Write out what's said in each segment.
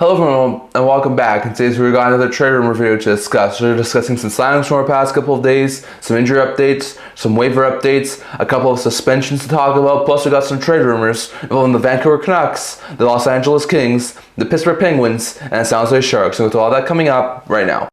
Hello everyone and welcome back. In today's video we got another trade rumor video to discuss. We're discussing some signings from our past couple of days, some injury updates, some waiver updates, a couple of suspensions to talk about, plus we got some trade rumors involving the Vancouver Canucks, the Los Angeles Kings, the Pittsburgh Penguins, and San Jose Sharks. And with all that coming up right now.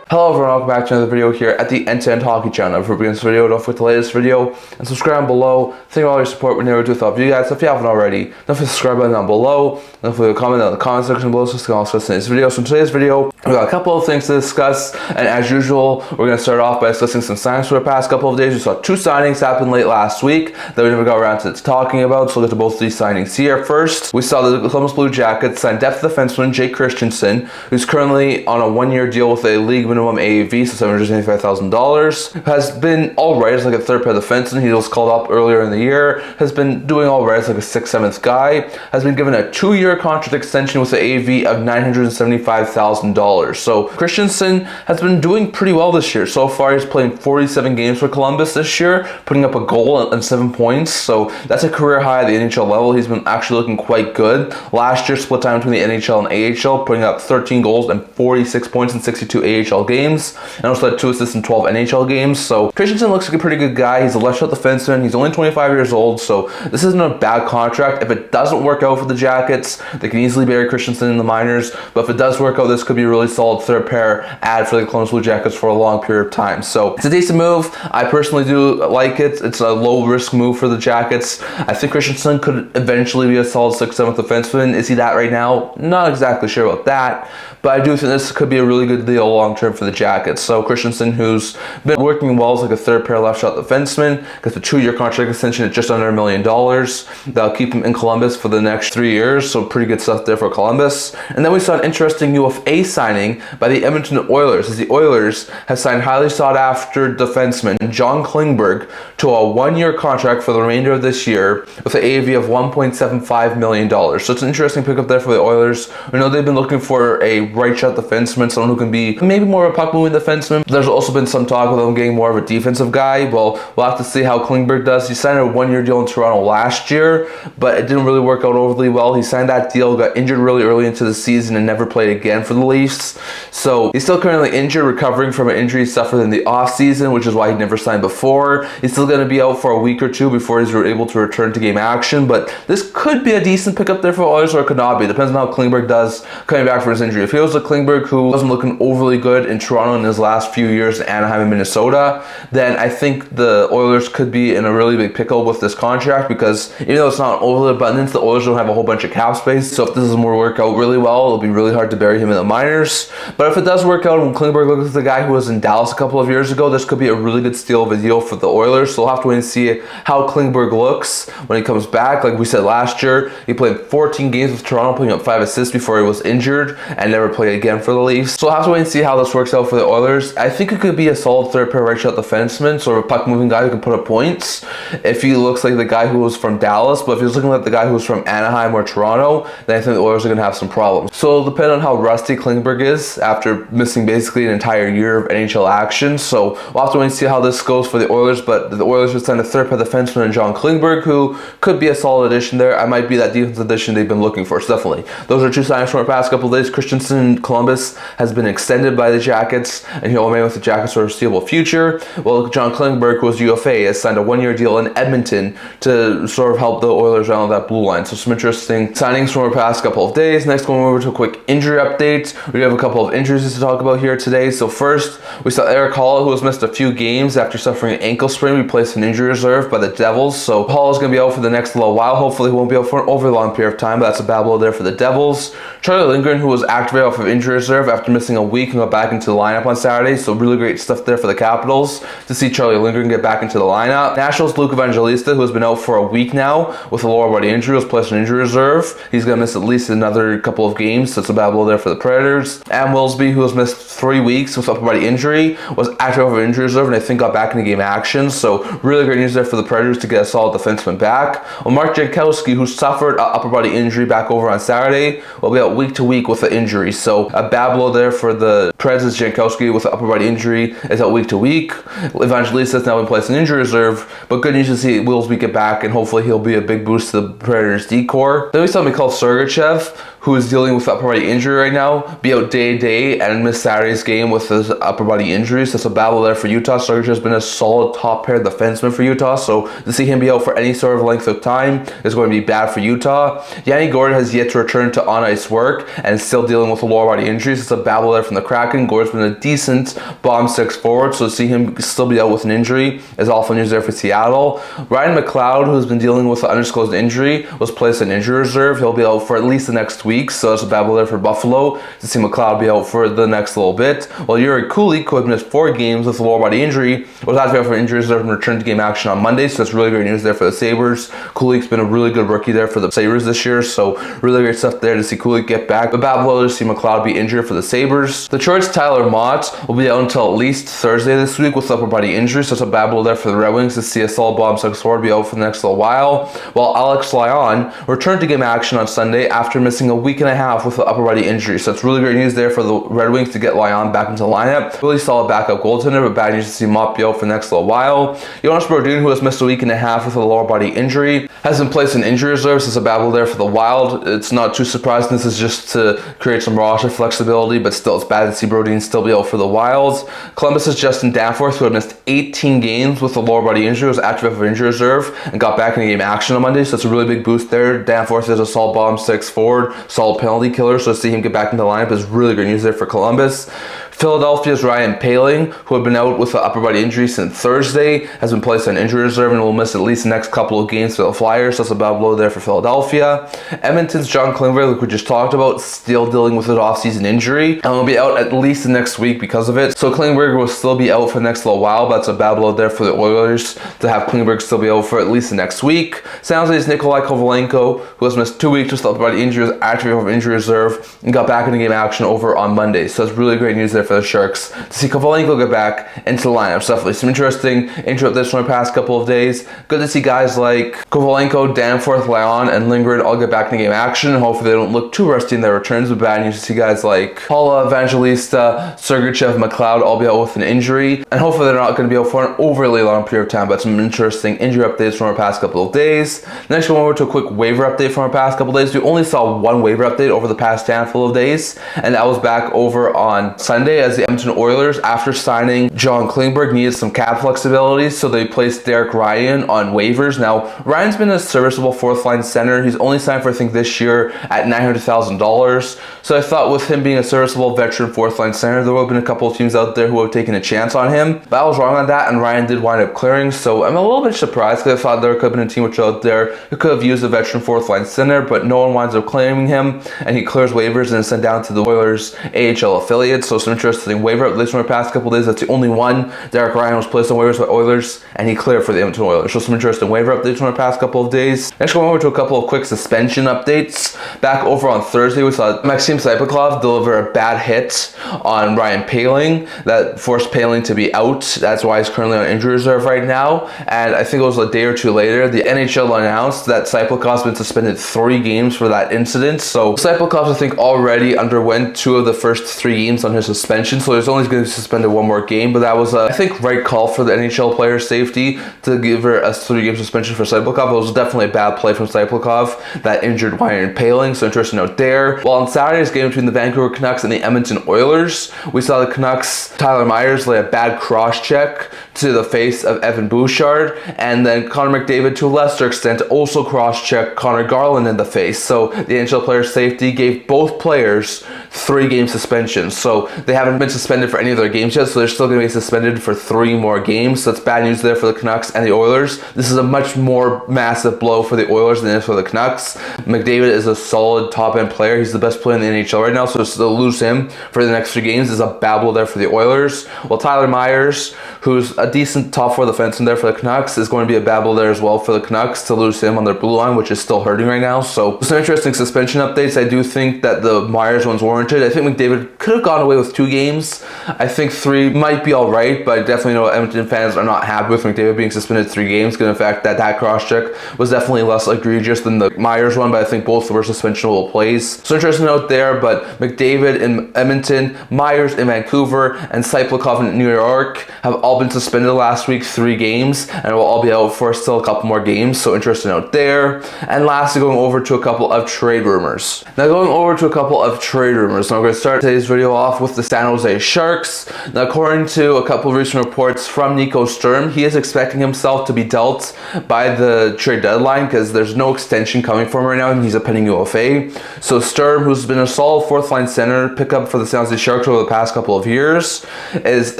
Hello everyone, welcome back to another video here at the End-to-End Hockey channel. Before we begin this video, don't forget the latest video and subscribe below. Thank you for all your support. We never do without you guys. So if you haven't already, don't forget to subscribe button down below. Don't forget to comment down in the comment section below so you can also see this video. So in today's video, we got a couple of things to discuss, and as usual, we're going to start off by discussing some signings for the past couple of days. We saw two signings happen late last week that we never got around to talking about, so we'll get to both of these signings here. First, we saw the Columbus Blue Jackets sign depth defenseman Jake Christensen, who's currently on a one-year deal with a league minimum AAV, so $775,000. Has been alright as like a third pair defenseman. He was called up earlier in the year. Has been doing alright as like a 6th, 7th guy. Has been given a 2-year contract extension with an AAV of $975,000. So Christensen has been doing pretty well this year. So far he's playing 47 games for Columbus this year, putting up a goal and 7 points. So that's a career high at the NHL level. He's been actually looking quite good. Last year split time between the NHL and AHL, putting up 13 goals and 46 points in 62 AHL games. And also had 2 assists in 12 NHL games. So Christensen looks like a pretty good guy. He's a left shot defenseman. He's only 25 years old, so this isn't a bad contract. If it doesn't work out for the Jackets, they can easily bury Christensen in the minors. But if it does work out, this could be a really solid third pair ad for the Columbus Blue Jackets for a long period of time. So it's a decent move. I personally do like it. It's a low risk move for the Jackets. I think Christensen could eventually be a solid 6th, 7th defenseman. Is he that right now? Not exactly sure about that. But I do think this could be a really good deal long term for the Jackets. So Christensen, who's been working well as like a third pair left shot defenseman, gets a 2-year contract extension at just under $1 million. That'll keep him in Columbus for the next 3 years. So pretty good stuff there for Columbus. And then we saw an interesting UFA signing by the Edmonton Oilers, as the Oilers have signed highly sought after defenseman John Klingberg to a 1-year contract for the remainder of this year with an AAV of $1.75 million. So it's an interesting pickup there for the Oilers. We know they've been looking for a right shot defenseman, someone who can be maybe more of a puck moving defenseman. There's also been some talk about them getting more of a defensive guy. Well, we'll have to see how Klingberg does. He signed a 1-year deal in Toronto last year, but it didn't really work out overly well. He signed that deal, got injured really early into the season, and never played again for the Leafs. So he's still currently injured, recovering from an injury he suffered in the offseason, which is why he never signed before. He's still going to be out for a week or two before he's able to return to game action, but this could be a decent pickup there for Oilers, or it could not be. Depends on how Klingberg does coming back from his injury. If he was a Klingberg who wasn't looking overly good in Toronto in his last few years in Anaheim and Minnesota, then I think the Oilers could be in a really big pickle with this contract, because even though it's not overly abundant, the Oilers don't have a whole bunch of cap space. So if this doesn't work out really well, it'll be really hard to bury him in the minors. But if it does work out and Klingberg looks like the guy who was in Dallas a couple of years ago, this could be a really good steal of a deal for the Oilers. So we'll have to wait and see how Klingberg looks when he comes back. Like we said last year, he played 14 games with Toronto, putting up 5 assists before he was injured and never played again for the Leafs. So we'll have to wait and see how this works out for the Oilers. I think it could be a solid third pair right shot defenseman, sort of a puck moving guy who can put up points if he looks like the guy who was from Dallas. But if he's looking like the guy who was from Anaheim or Toronto, then I think the Oilers are going to have some problems. So it'll depend on how rusty Klingberg is after missing basically an entire year of NHL action. So we'll have to wait and see how this goes for the Oilers. But the Oilers would sign a third pair defenseman in John Klingberg, who could be a solid addition there. I might be that defensive addition they've been looking for. So definitely, those are two signings from our past couple of days. Christensen in Columbus has been extended by the Jackets, and he'll remain with the Jackets for a foreseeable future. Well, John Klingberg, who was UFA, has signed a 1-year deal in Edmonton to sort of help the Oilers around that blue line. So some interesting signings from our past couple of days. Next, going over to a quick injury update. We have a couple of injuries to talk about here today. So first, we saw Erik Haula, who has missed a few games after suffering an ankle sprain, be placed in injury reserve by the Devils. So Haula is going to be out for the next little while. Hopefully he won't be out for an overly long period of time, but that's a bad blow there for the Devils. Charlie Lindgren, who was activated off of injury reserve after missing a week and got back into the lineup on Saturday. So really great stuff there for the Capitals to see Charlie Lindgren get back into the lineup. Nationals Luke Evangelista, who has been out for a week now with a lower body injury, was placed in injury reserve. He's going to miss at least another couple of games. So it's a bad blow there for the Predators. And Willsby, who has missed 3 weeks with upper body injury, was active off of injury reserve and I think got back into game action. So really great news there for the Predators to get a solid defenseman back. Well, Mark Jankowski, who suffered an upper body injury back over on Saturday, will be out week to week with the injury. So a bad blow there for the Preds Francis Jankowski with an upper body injury is out week to week. Evangelista has now been placed in injury reserve, but good news to see Willsby get back, and hopefully he'll be a big boost to the Predators' D-core. Then we saw Mikhail Sergachev, who is dealing with upper body injury right now, be out day to day and miss Saturday's game with his upper body injuries. So it's a battle there for Utah. Sergachev has been a solid top pair defenseman for Utah, so to see him be out for any sort of length of time is going to be bad for Utah. Yanni Gordon has yet to return to on-ice work and is still dealing with a lower body injuries. It's a battle there from the Kraken. Gordon's been a decent bomb six forward, so to see him still be out with an injury is awful news there for Seattle. Ryan McLeod, who's been dealing with an undisclosed injury, was placed in injury reserve. He'll be out for at least the next week, so it's a battle there for Buffalo to see McLeod be out for the next little bit. While Yuri Kulik, who had missed 4 games with a lower body injury, was activated for injury reserve and returned to game action on Monday, so that's really great news there for the Sabres. Kulik's been a really good rookie there for the Sabres this year, so really great stuff there to see Kulik get back. But battle to see McLeod be injured for the Sabres. Detroit's Tyler Mott will be out until at least Thursday this week with upper body injury, so it's a battle there for the Red Wings to see a solid bomb six forward be out for the next little while. While Alex Lyon returned to game action on Sunday after missing a week and a half with the upper body injury, so it's really great news there for the Red Wings to get Lyon back into the lineup. Really solid backup goaltender, but bad news to see Mott be out for the next little while. Jonas Brodin, who has missed a week and a half with a lower body injury, has been placed in injury reserve, so it's a battle there for the Wild. It's not too surprising. This is just to create some roster flexibility, but still it's bad to see Brodin still be out for the Wilds. Columbus's Justin Danforth, who had missed 18 games with a lower body injury, was active for injury reserve and got back in game action on Monday, so it's a really big boost there. Danforth is a solid bomb six forward, solid penalty killer, so to see him get back into the lineup is really good news there for Columbus. Philadelphia's Ryan Poehling, who had been out with an upper body injury since Thursday, has been placed on injury reserve and will miss at least the next couple of games for the Flyers, so that's a bad blow there for Philadelphia. Edmonton's John Klingberg, like we just talked about, still dealing with his off-season injury and will be out at least the next week because of it. So Klingberg will still be out for the next little while, but that's a bad blow there for the Oilers to have Klingberg still be out for at least the next week. San Jose's Nikolai Kovalenko, who has missed 2 weeks with upper body injury, was activated from injury reserve and got back into game action over on Monday. So that's really great news there for the Sharks to see Kovalenko get back into the lineup. So definitely some interesting intro updates from the past couple of days. Good to see guys like Kovalenko, Danforth, Lyon, and Lindgren all get back into game action, and hopefully they don't look too rusty in their returns. But bad news to see guys like Haula, Evangelista, Sergachev, McLeod all be out with an injury, and hopefully they're not going to be out for an overly long period of time. But some interesting injury updates from our past couple of days. Next, we'll go over to a quick waiver update from our past couple of days. We only saw one waiver update over the past handful of days, and that was back over on Sunday as the Edmonton Oilers, after signing John Klingberg, needed some cap flexibility, so they placed Derek Ryan on waivers. Now, Ryan's been a serviceable fourth line center. He's only signed for, I think, this year at $900,000. So I thought with him being a serviceable veteran fourth line center, there would have been a couple of teams out there who would have taken a chance on him. But I was wrong on that, and Ryan did wind up clearing. So I'm a little bit surprised because I thought there could have been a team which out there who could have used a veteran fourth line center, but no one winds up claiming him, and he clears waivers and is sent down to the Oilers AHL affiliate. So some interesting waiver updates from the past couple days. That's the only one. Derek Ryan was placed on waivers by Oilers, and he cleared for the Edmonton Oilers. So some interesting waiver updates from the past couple of days. Next, going over to a couple of quick suspension updates. Back over on Thursday, we saw Maxim Tsyplakov deliver a bad hit on Ryan Poehling that forced Poehling to be out. That's why he's currently on injury reserve right now. And I think it was a day or two later, the NHL announced that Tsyplakov's been suspended 3 games for that incident. So Tsyplakov, I think, already underwent 2 of the first 3 games on his suspension, so he's only going to be suspended 1 more game. But that was I think, right call for the NHL player's safety to give her a 3-game suspension for Tsyplakov. It was definitely a bad play from Tsyplakov that injured Ryan Poehling, so interesting note there. While on Saturday's game between the Vancouver Canucks and the Edmonton Oilers, we saw the Canucks' Tyler Myers lay a bad cross-check to the face of Evan Bouchard, and then Connor McDavid, to a lesser extent, also cross-checked Connor Garland in the face. So the NHL player's safety gave both players 3-game suspensions. So they haven't been suspended for any of their games yet, so they're still going to be suspended for 3 more games. So that's bad news there for the Canucks and the Oilers. This is a much more massive blow for the Oilers than it is for the Canucks. McDavid is a solid top-end player. He's the best player in the NHL right now, so to lose him for the next 3 games is a bad blow there for the Oilers. While Tyler Myers, who's a decent top 4 defenseman there for the Canucks, is going to be a bad blow there as well for the Canucks to lose him on their blue line, which is still hurting right now. So some interesting suspension updates. I do think that the Myers one's warranted. I think McDavid could have gone away with 2 games. I think 3 might be alright, but I definitely know Edmonton fans are not happy with McDavid being suspended 3 games, given the fact that that cross-check was definitely less egregious than the Myers one, but I think both were suspensionable plays. So interesting note there, but McDavid in Edmonton, Myers in Vancouver, and Tsyplakov in New York have all been suspended last week 3 games, and will all be out for still a couple more games, so interesting note there. And lastly, going over to a couple of trade rumors. Now going over to a couple of trade rumors. Now we're going to start today's video off with the San Jose Sharks. Now according to a couple of recent reports from Nico Sturm, he is expecting himself to be dealt by the trade deadline because there's no extension coming from him right now and he's a pending UFA. So Sturm, who's been a solid 4th line center pickup for the San Jose Sharks over the past couple of years, is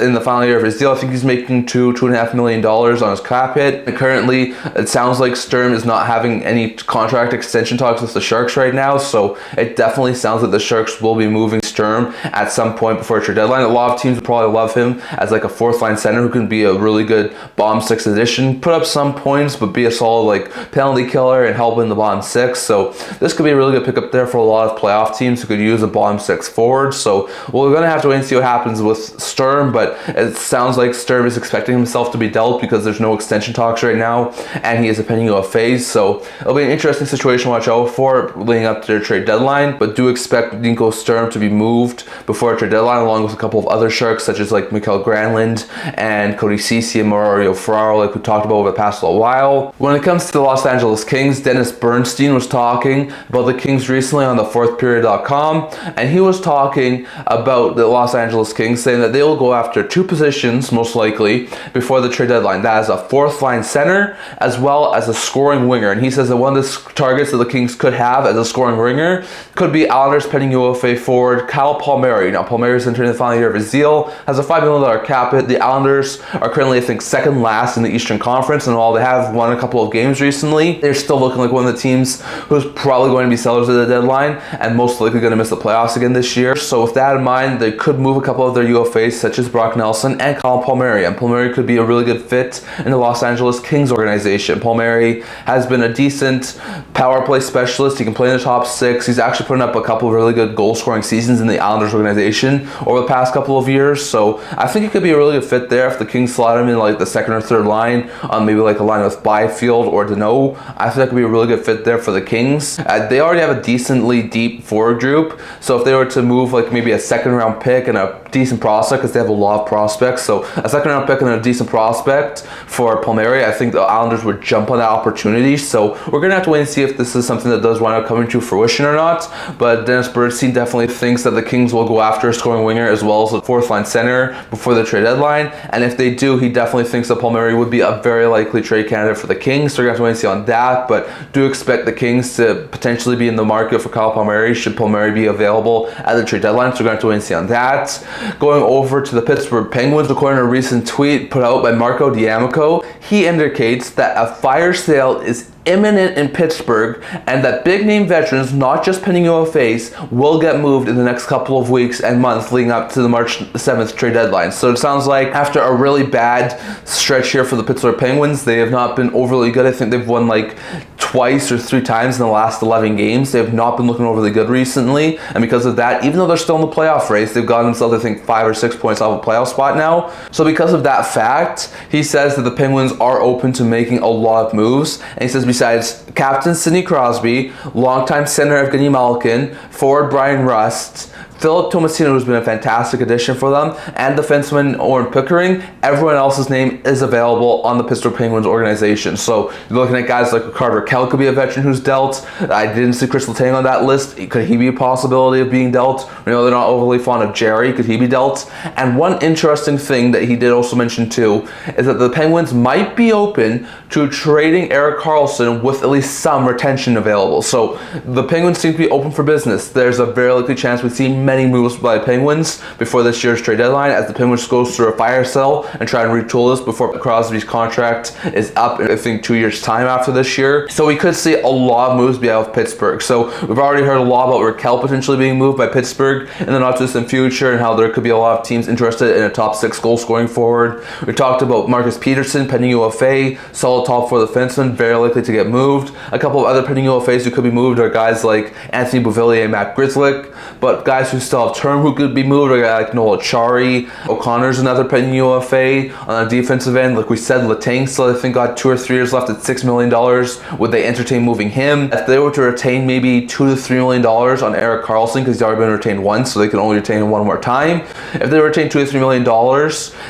in the final year of his deal. I think he's making $2.5 million on his cap hit. And currently, it sounds like Sturm is not having any contract extension talks with the Sharks right now, so it definitely sounds like the Sharks will be moving Sturm at some point before trade deadline. A lot of teams would probably love him as like a 4th line center who can be a really good bottom 6 addition, put up some points, but be a solid like penalty killer and help in the bottom 6. So this could be a really good pickup there for a lot of playoff teams who could use a bottom 6 forward. So we're going to have to wait and see what happens with Sturm, but it sounds like Sturm is expecting himself to be dealt because there's no extension talks right now, and he is a pending UFA. So it'll be an interesting situation to watch out for leading up to their trade deadline, but do expect Nico Sturm to be moved before trade deadline, along with a couple of other Sharks such as like Mikael Granlund and Cody Ceci and Mario Ferraro, like we talked about over the past little while. When it comes to the Los Angeles Kings, Dennis Bernstein was talking about the Kings recently on the fourthperiod.com, and he was talking about the Los Angeles Kings, saying that they will go after 2 positions most likely before the trade deadline. That is a 4th line center as well as a scoring winger, and he says that one of the targets that the Kings could have as a scoring winger could be Islanders pending UFA forward Kyle Palmieri. Now Palmieri is entering the final year of his deal, has a $5 million cap hit. The Islanders are currently, I think, 2nd last in the Eastern Conference, and while they have won a couple of games recently, they're still looking like one of the teams who's probably going to be sellers at the deadline and most likely going to miss the playoffs again this year. So with that in mind, they could move a couple of their UFAs such as Brock Nelson and Kyle Palmieri, and Palmieri could be a really good fit in the Los Angeles Kings organization. Palmieri has been a decent power play specialist. He can play in the top 6. He's actually putting up a couple of really good goal scoring seasons in the Islanders organization over the past couple of years. So I think it could be a really good fit there if the Kings slot him in like the 2nd or 3rd line on maybe like a line with Byfield or Deneau. I think that could be a really good fit there for the Kings. They already have a decently deep forward group, so if they were to move like maybe a 2nd round pick and a decent prospect, because they have a lot of prospects, so a 2nd round pick and a decent prospect for Palmieri, I think the Islanders would jump on that opportunity. So we're going to have to wait and see if this is something that does wind up coming to fruition or not, but Dennis Bernstein definitely thinks that the Kings will go after a scoring winger as well as a 4th line center before the trade deadline, and if they do, he definitely thinks that Palmieri would be a very likely trade candidate for the Kings. So we're going to have to wait and see on that, but do expect the Kings to potentially be in the market for Kyle Palmieri should Palmieri be available at the trade deadline. So we're going to have to wait and see on that. Going over to the Pittsburgh Penguins, according to a recent tweet put out by Marco Di Maco, he indicates that a fire sale is imminent in Pittsburgh and that big name veterans, not just pending UFAs, will get moved in the next couple of weeks and months leading up to the March 7th trade deadline. So it sounds like after a really bad stretch here for the Pittsburgh Penguins, they have not been overly good. I think they've won like twice or 3 times in the last 11 games. They have not been looking overly good recently, and because of that, even though they're still in the playoff race, they've gotten themselves, I think, 5 or 6 points off a playoff spot now. So because of that fact, he says that the Penguins are open to making a lot of moves, and he says besides captain Sidney Crosby, longtime center Evgeny Malkin, forward Brian Rust, Philip Tomasino, who's been a fantastic addition for them, and defenseman Oren Pickering, everyone else's name is available on the Pittsburgh Penguins organization. So you're looking at guys like Carter Kell could be a veteran who's dealt. I didn't see Chris Letang on that list. Could he be a possibility of being dealt? We know they're not overly fond of Jerry. Could he be dealt? And one interesting thing that he did also mention too is that the Penguins might be open to trading Erik Karlsson with at least some retention available. So the Penguins seem to be open for business. There's a very likely chance we see many moves by Penguins before this year's trade deadline as the Penguins goes through a fire sale and try and retool this before Crosby's contract is up in I think 2 years time after this year. So we could see a lot of moves be out of Pittsburgh. So we've already heard a lot about Raquel potentially being moved by Pittsburgh in the not too distant future and how there could be a lot of teams interested in a top 6 goal scoring forward. We talked about Marcus Peterson, pending UFA, solid top 4 defenseman, very likely to get moved. A couple of other pending UFAs who could be moved are guys like Anthony Beauvillier and Matt Grzelcyk, but guys who still have term who could be moved. A guy like Noel Achari. O'Connor's another pending UFA on the defensive end. Like we said, Letang still I think got 2 or 3 years left at $6 million. Would they entertain moving him? If they were to retain maybe $2 to $3 million on Erik Karlsson, because he's already been retained once, so they can only retain him one more time. If they retain $2 to $3 million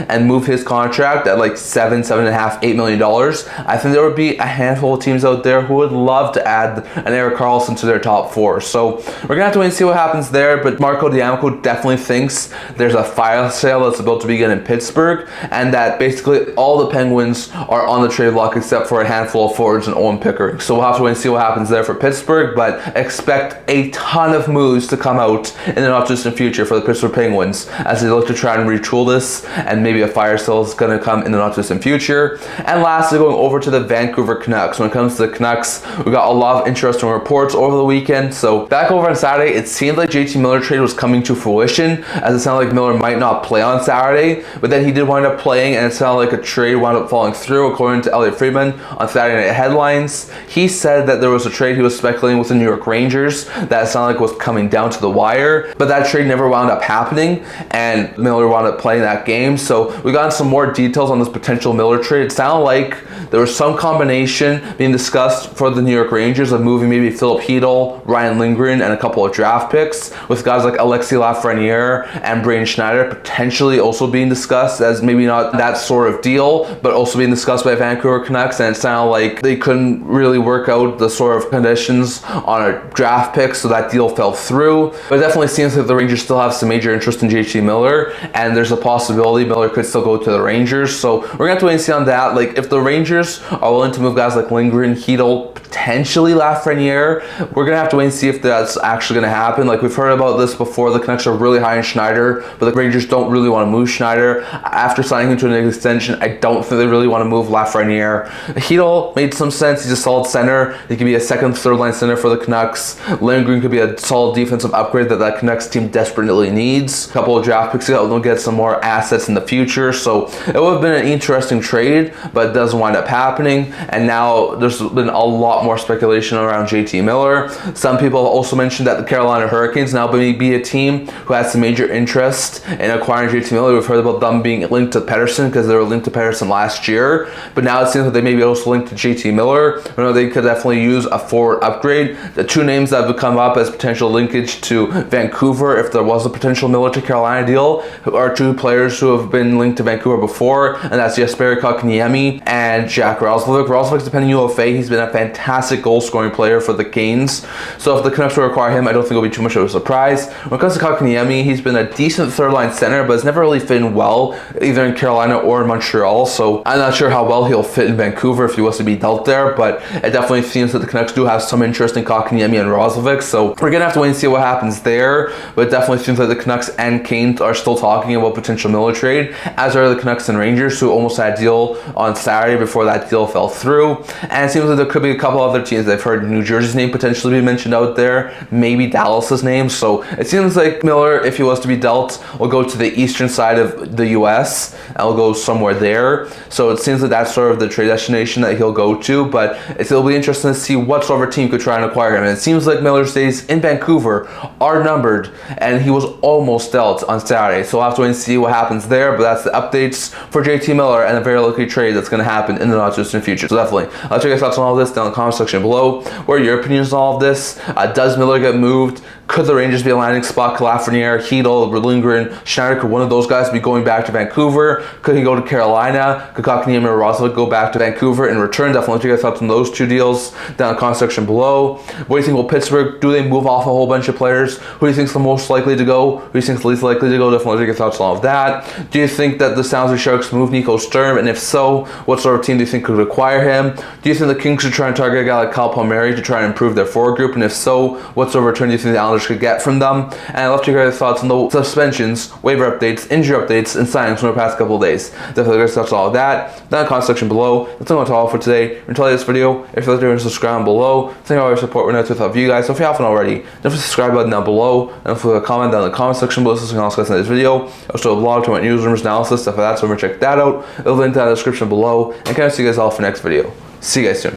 and move his contract at like $7.5, $8 million, I think there would be a handful of teams out there who would love to add an Erik Karlsson to their top 4. So we're gonna have to wait and see what happens there. But Marco Di Maco definitely thinks there's a fire sale that's about to begin in Pittsburgh, and that basically all the Penguins are on the trade block except for a handful of forwards and Owen Pickering. So we'll have to wait and see what happens there for Pittsburgh, but expect a ton of moves to come out in the not distant future for the Pittsburgh Penguins as they look to try and retool this, and maybe a fire sale is going to come in the not distant future. And lastly, going over to the Vancouver Canucks. When it comes to the Canucks, we got a lot of interesting reports over the weekend. So back over on Saturday, it seemed like J.T Miller trade was coming to fruition, as it sounded like Miller might not play on Saturday, but then he did wind up playing, and it sounded like a trade wound up falling through, according to Elliot Friedman on Saturday Night Headlines. He said that there was a trade he was speculating with the New York Rangers that it sounded like was coming down to the wire, but that trade never wound up happening, and Miller wound up playing that game. So we got some more details on this potential Miller trade. It sounded like there was some combination being discussed for the New York Rangers of moving maybe Philip Hedl, Ryan Lindgren, and a couple of draft picks, with guys like Alexis Lafreniere and Braden Schneider potentially also being discussed as maybe not that sort of deal, but also being discussed by Vancouver Canucks. And it sounded like they couldn't really work out the sort of conditions on a draft pick, so that deal fell through. But it definitely seems like the Rangers still have some major interest in J.T. Miller, and there's a possibility Miller could still go to the Rangers. So we're going to have to wait and see on that. Like, if the Rangers are willing to move guys like Lindgren, Hedl, potentially Lafreniere, we're going to have to wait and see if that's actually going to happen. Like, we've heard about this before. The Canucks are really high in Schneider, but the Rangers don't really want to move Schneider. After signing him to an extension, I don't think they really want to move Lafreniere. Hedl made some sense. He's a solid center. He could be a second, third line center for the Canucks. Lindgren could be a solid defensive upgrade that Canucks team desperately needs. A couple of draft picks, they'll get some more assets in the future. So it would have been an interesting trade, but it doesn't wind up happening. And now there's been a lot more speculation around J.T. Miller. Some people have also mentioned that the Carolina Hurricanes now may be a team who has some major interest in acquiring J.T. Miller. We've heard about them being linked to Pettersson because they were linked to Pettersson last year, but now it seems that they may be also linked to J.T. Miller. You know, they could definitely use a forward upgrade. The two names that have come up as potential linkage to Vancouver, if there was a potential Miller to Carolina deal, are two players who have been linked to Vancouver before, and that's Jesperi Kotkaniemi and Jack Roslovic. Roslovic's depending UFA. He's been a fantastic goal-scoring player for the Canes, so if the Canucks will acquire him, I don't think it'll be too much of a surprise. When it comes to Kotkaniemi, he's been a decent third-line center, but has never really fit in well either in Carolina or in Montreal, so I'm not sure how well he'll fit in Vancouver if he was to be dealt there, but it definitely seems that the Canucks do have some interest in Kotkaniemi and Roslovic, so we're going to have to wait and see what happens there, but it definitely seems like the Canucks and Canes are still talking about potential Miller trade, as are the Canucks and Rangers, who almost had a deal on Saturday before that deal fell through. And it seems like there could be a couple other teams. I've heard New Jersey's name potentially be mentioned out there, maybe Dallas's name. So it seems like Miller, if he was to be dealt, will go to the eastern side of the US and will go somewhere there. So it seems like that's sort of the trade destination that he'll go to, but it'll be interesting to see what sort of a team could try and acquire him. And it seems like Miller's days in Vancouver are numbered, and he was almost dealt on Saturday. So we'll have to wait and see what happens there, but that's the updates for J.T. Miller and a very likely trade that's going to happen in the not distant future. So definitely, I'll check your thoughts on all this down in the comment section below. What are your opinions on all of this? Does Miller get moved? Could the Rangers be a landing spot? Lafreniere, Hedl, Lindgren, Schneider, could one of those guys be going back to Vancouver? Could he go to Carolina? Could Kotkaniemi or Roslovic go back to Vancouver in return? Definitely check your thoughts on those two deals down in the comment section below. What do you think? Will Pittsburgh, do they move off a whole bunch of players? Who do you think is the most likely to go? Who do you think is the least likely to go? Definitely check your thoughts on all of that. Do you think that the San Jose Sharks move Nico Sturm? And if so, what sort of team do you think could acquire him? Do you think the Kings should try and target a guy like Kyle Palmieri to try and improve their forward group? And if so, what sort of return do you think the Islanders could get from them? And I'd love to hear your thoughts on the suspensions, waiver updates, injury updates, and signings from the past couple of days. Definitely guys touch all of that down in the comment section below. That's all for today. Until this video, if you're liking, subscribe below. Thank you all for your support. We're not to without you guys. So if you haven't already, definitely subscribe button down below, and leave a comment down in the comment section below. Something else in this video. I also have a blog to my news, rumors, analysis, stuff like that. So remember, check that out. It'll link down in the description below. And kind of see you guys all for next video. See you guys soon.